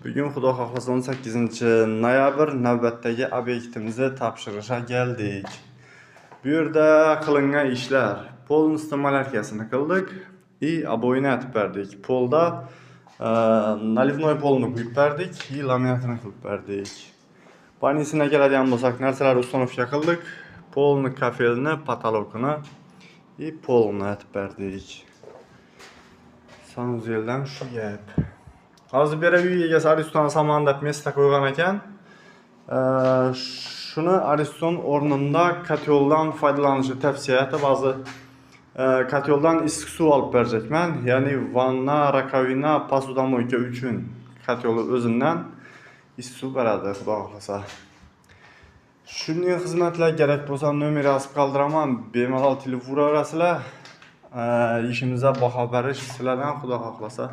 Bugün Xudo xohlasa 18-noyabr navbatdagi obyektimizni topshirishga keldik. Bu yerda qilingan ishlar polni stomalarkasini qildik и обойni atib berdik. Polda naливной polni quyib berdik и laminatini qilib berdik. Panisine keladigan bo'lsak, narsalar uстановка qildik. Polni, kafelni, patologini и polni atib berdik. Sanuzeldan shu gap. Hozir beri uy egasi Ariston samandab mesda qo'ygan ekan. Shuni Ariston o'rnida kotyoldan foydalanishni tavsiya etdi. Ba'zi kotyoldan issiq suv olib beracakman. Ya'ni vanna, rakovina, posudamoyka uchun kotyolni o'zidan issiq suv beradi, xudo xohlasa. Shunday xizmatlar kerak bo'lsa, nomer yozib qoldiraman. Bemalol telefon uraverasizlar. İşimize baho berish sizlardan, xudo xohlasa.